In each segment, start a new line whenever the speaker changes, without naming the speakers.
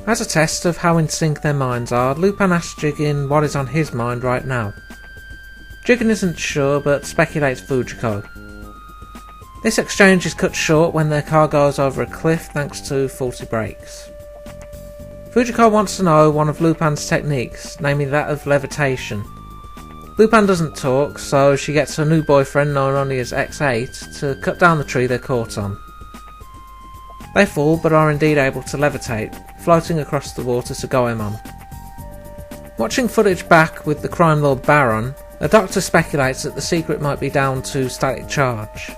As a test of how in sync their minds are, Lupin asks Jigen what is on his mind right now. Jigen isn't sure, but speculates Fujiko. This exchange is cut short when their car goes over a cliff thanks to faulty brakes. Fujiko wants to know one of Lupin's techniques, namely that of levitation. Lupin doesn't talk, so she gets her new boyfriend, known only as X8, to cut down the tree they're caught on. They fall, but are indeed able to levitate, floating across the water to Goemon. Watching footage back with the crime lord Baron, a doctor speculates that the secret might be down to static charge.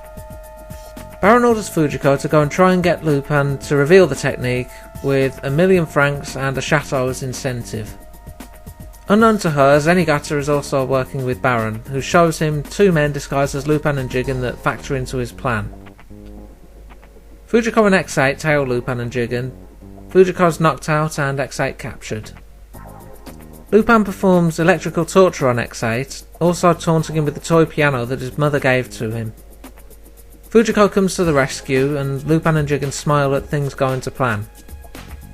Baron orders Fujiko to go and try and get Lupin to reveal the technique, with 1,000,000 francs and a chateau as incentive. Unknown to her, Zenigata is also working with Baron, who shows him two men disguised as Lupin and Jigen that factor into his plan. Fujiko and X8 tail Lupin and Jigen. Fujiko's knocked out and X8 captured. Lupin performs electrical torture on X8, also taunting him with the toy piano that his mother gave to him. Fujiko comes to the rescue, and Lupin and Jigen smile at things going to plan.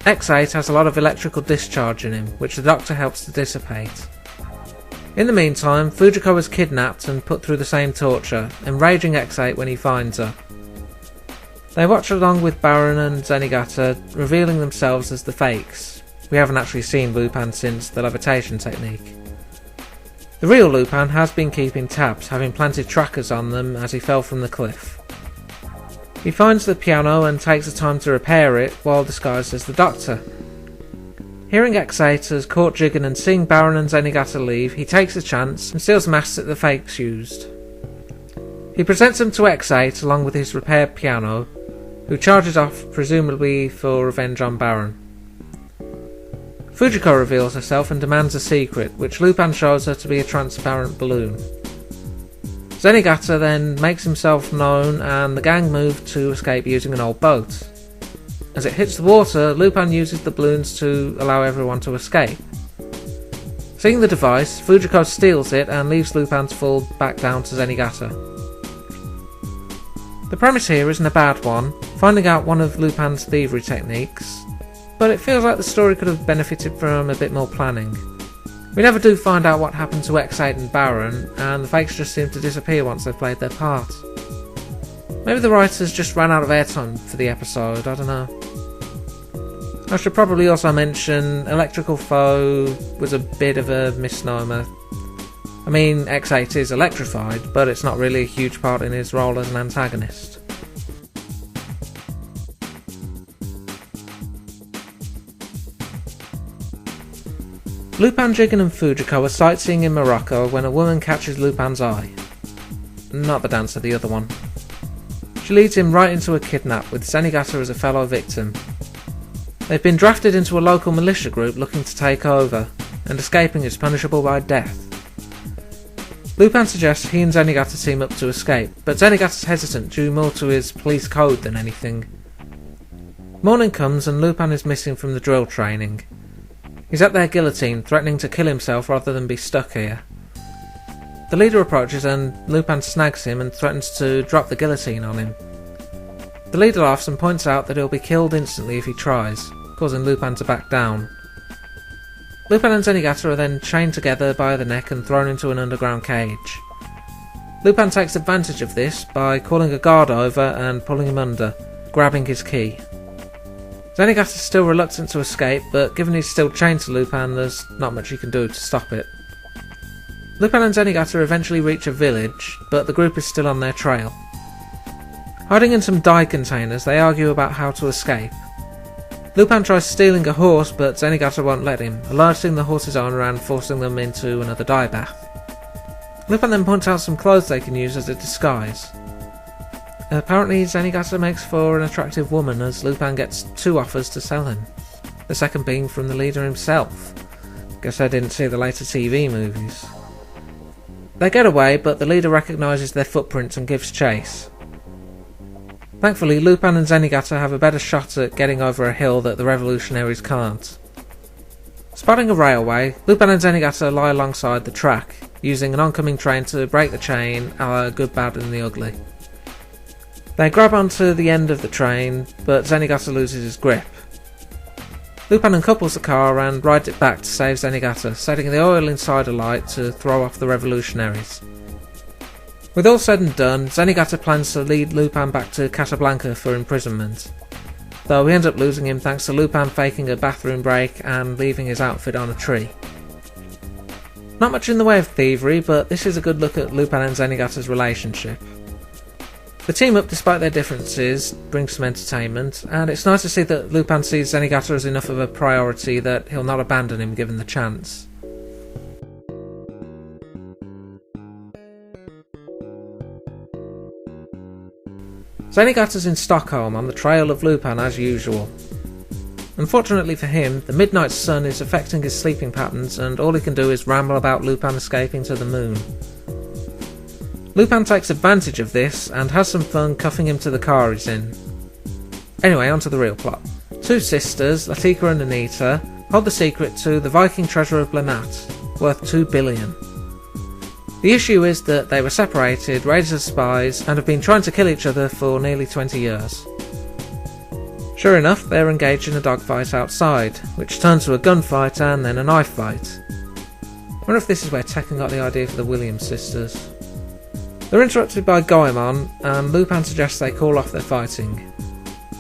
X8 has a lot of electrical discharge in him, which the doctor helps to dissipate. In the meantime, Fujiko is kidnapped and put through the same torture, enraging X8 when he finds her. They watch along with Baron and Zenigata, revealing themselves as the fakes. We haven't actually seen Lupin since the levitation technique. The real Lupin has been keeping tabs, having planted trackers on them as he fell from the cliff. He finds the piano and takes the time to repair it while disguised as the Doctor. Hearing X8 has caught Jigen and seeing Baron and Zenigata leave, he takes a chance and steals masks that the fakes used. He presents them to X8 along with his repaired piano, who charges off, presumably for revenge on Baron. Fujiko reveals herself and demands a secret, which Lupin shows her to be a transparent balloon. Zenigata then makes himself known and the gang move to escape using an old boat. As it hits the water, Lupin uses the balloons to allow everyone to escape. Seeing the device, Fujiko steals it and leaves Lupin to fall back down to Zenigata. The premise here isn't a bad one, finding out one of Lupin's thievery techniques, but it feels like the story could have benefited from a bit more planning. We never do find out what happened to X8 and Baron, and the fakes just seem to disappear once they've played their part. Maybe the writers just ran out of airtime for the episode, I don't know. I should probably also mention Electrical Foe was a bit of a misnomer. I mean, X8 is electrified, but it's not really a huge part in his role as an antagonist. Lupin, Jigen and Fujiko are sightseeing in Morocco when a woman catches Lupin's eye. Not the dancer, the other one. She leads him right into a kidnap, with Zenigata as a fellow victim. They've been drafted into a local militia group looking to take over, and escaping is punishable by death. Lupin suggests he and Zenigata team up to escape, but Zenigata's hesitant due more to his police code than anything. Morning comes and Lupin is missing from the drill training. He's at their guillotine, threatening to kill himself rather than be stuck here. The leader approaches and Lupin snags him and threatens to drop the guillotine on him. The leader laughs and points out that he'll be killed instantly if he tries, causing Lupin to back down. Lupin and Zenigata are then chained together by the neck and thrown into an underground cage. Lupin takes advantage of this by calling a guard over and pulling him under, grabbing his key. Zenigata is still reluctant to escape, but given he's still chained to Lupin, there's not much he can do to stop it. Lupin and Zenigata eventually reach a village, but the group is still on their trail. Hiding in some dye containers, they argue about how to escape. Lupin tries stealing a horse, but Zenigata won't let him, alerting the horse's owner and forcing them into another dye bath. Lupin then points out some clothes they can use as a disguise. Apparently Zenigata makes for an attractive woman, as Lupin gets two offers to sell him, the second being from the leader himself. Guess I didn't see the later TV movies. They get away, but the leader recognises their footprints and gives chase. Thankfully, Lupin and Zenigata have a better shot at getting over a hill that the revolutionaries can't. Spotting a railway, Lupin and Zenigata lie alongside the track, using an oncoming train to break the chain a la Good, Bad and the Ugly. They grab onto the end of the train, but Zenigata loses his grip. Lupin uncouples the car and rides it back to save Zenigata, setting the oil inside alight to throw off the revolutionaries. With all said and done, Zenigata plans to lead Lupin back to Casablanca for imprisonment, though we end up losing him thanks to Lupin faking a bathroom break and leaving his outfit on a tree. Not much in the way of thievery, but this is a good look at Lupin and Zenigata's relationship. The team up despite their differences brings some entertainment, and it's nice to see that Lupin sees Zenigata as enough of a priority that he'll not abandon him given the chance. Zenigata's in Stockholm on the trail of Lupin as usual. Unfortunately for him, the midnight sun is affecting his sleeping patterns and all he can do is ramble about Lupin escaping to the moon. Lupin takes advantage of this and has some fun cuffing him to the car he's in. Anyway, onto the real plot. Two sisters, Latika and Anita, hold the secret to the Viking treasure of Blanat, worth 2 billion. The issue is that they were separated, raised as spies, and have been trying to kill each other for nearly 20 years. Sure enough, they're engaged in a dogfight outside, which turns to a gunfight and then a knife fight. I wonder if this is where Tekken got the idea for the Williams sisters. They're interrupted by Goemon, and Lupin suggests they call off their fighting.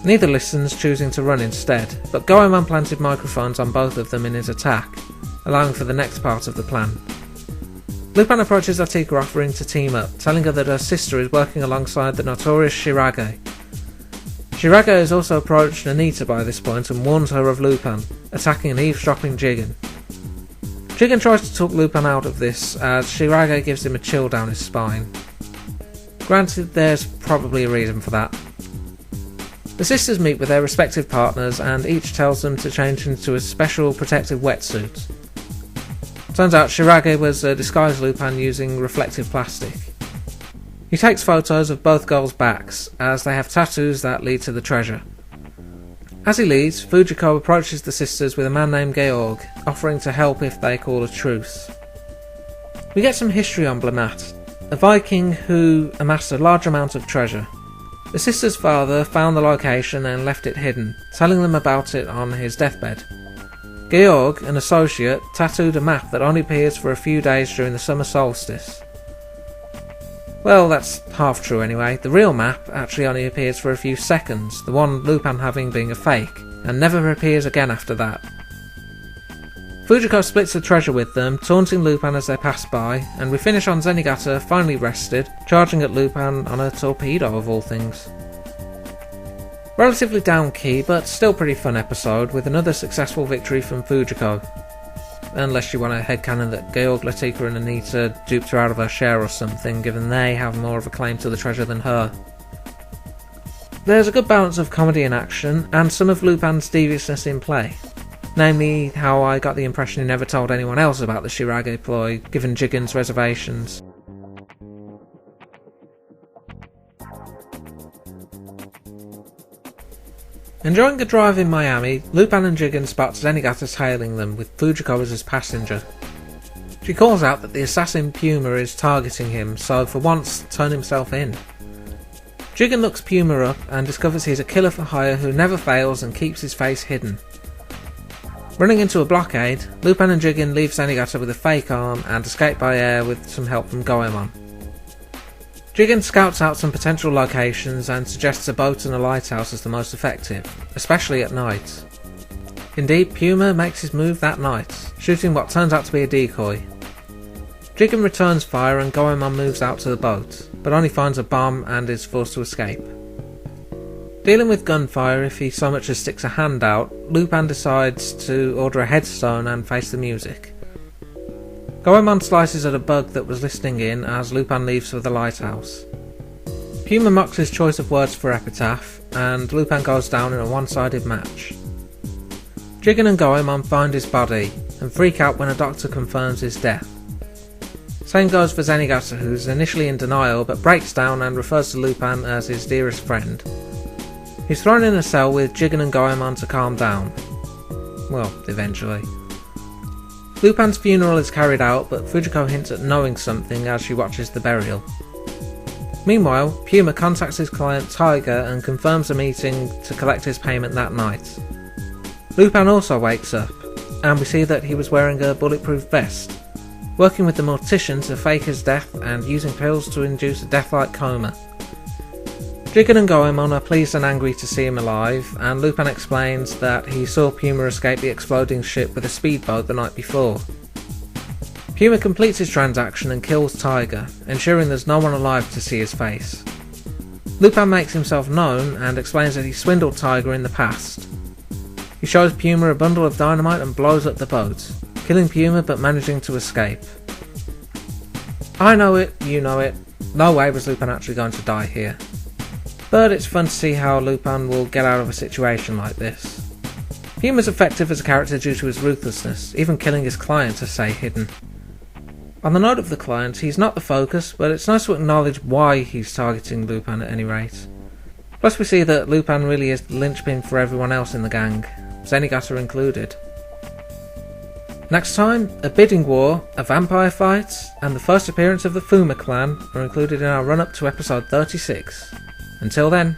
Neither listens, choosing to run instead, but Goemon planted microphones on both of them in his attack, allowing for the next part of the plan. Lupin approaches Latika offering to team up, telling her that her sister is working alongside the notorious Shirage. Shirage has also approached Anita by this point and warns her of Lupin, attacking and eavesdropping Jigen. Jigen tries to talk Lupin out of this, as Shirage gives him a chill down his spine. Granted, there's probably a reason for that. The sisters meet with their respective partners and each tells them to change into a special protective wetsuit. Turns out Shirage was a disguised Lupin using reflective plastic. He takes photos of both girls' backs, as they have tattoos that lead to the treasure. As he leaves, Fujiko approaches the sisters with a man named Georg, offering to help if they call a truce. We get some history on Blanat, a Viking who amassed a large amount of treasure. The sisters' father found the location and left it hidden, telling them about it on his deathbed. Georg, an associate, tattooed a map that only appears for a few days during the summer solstice. Well, that's half true anyway. The real map actually only appears for a few seconds, the one Lupin having being a fake, and never appears again after that. Fujiko splits the treasure with them, taunting Lupin as they pass by, and we finish on Zenigata, finally rested, charging at Lupin on a torpedo of all things. Relatively down-key, but still pretty fun episode, with another successful victory from Fujiko. Unless you want to headcanon that Georg, Latika and Anita duped her out of her share or something, given they have more of a claim to the treasure than her. There's a good balance of comedy and action, and some of Lupin's deviousness in play. Namely, how I got the impression he never told anyone else about the Shirage ploy, given Jigen's reservations. Enjoying a drive in Miami, Lupin and Jigen spot Zenigata hailing them, with Fujiko as his passenger. She calls out that the assassin Puma is targeting him, so for once, turn himself in. Jigen looks Puma up and discovers he's a killer for hire who never fails and keeps his face hidden. Running into a blockade, Lupin and Jigen leave Zenigata with a fake arm and escape by air with some help from Goemon. Jigen scouts out some potential locations and suggests a boat and a lighthouse as the most effective, especially at night. Indeed, Puma makes his move that night, shooting what turns out to be a decoy. Jigen returns fire and Goemon moves out to the boat, but only finds a bomb and is forced to escape. Dealing with gunfire if he so much as sticks a hand out, Lupin decides to order a headstone and face the music. Goemon slices at a bug that was listening in as Lupin leaves for the lighthouse. Puma mocks his choice of words for epitaph, and Lupin goes down in a one-sided match. Jigen and Goemon find his body, and freak out when a doctor confirms his death. Same goes for Zenigata, who's initially in denial but breaks down and refers to Lupin as his dearest friend. He's thrown in a cell with Jigen and Goemon to calm down. Well, eventually. Lupin's funeral is carried out, but Fujiko hints at knowing something as she watches the burial. Meanwhile, Puma contacts his client Tiger and confirms a meeting to collect his payment that night. Lupin also wakes up, and we see that he was wearing a bulletproof vest, working with the mortician to fake his death and using pills to induce a death-like coma. Jigen and Goemon are pleased and angry to see him alive, and Lupin explains that he saw Puma escape the exploding ship with a speedboat the night before. Puma completes his transaction and kills Tiger, ensuring there's no one alive to see his face. Lupin makes himself known and explains that he swindled Tiger in the past. He shows Puma a bundle of dynamite and blows up the boat, killing Puma but managing to escape. I know it, you know it, no way was Lupin actually going to die here. But it's fun to see how Lupin will get out of a situation like this. Puma's effective as a character due to his ruthlessness, even killing his client to stay hidden. On the note of the client, he's not the focus, but it's nice to acknowledge why he's targeting Lupin at any rate. Plus we see that Lupin really is the linchpin for everyone else in the gang, Zenigata included. Next time, a bidding war, a vampire fight, and the first appearance of the Fuma clan are included in our run-up to episode 36. Until then.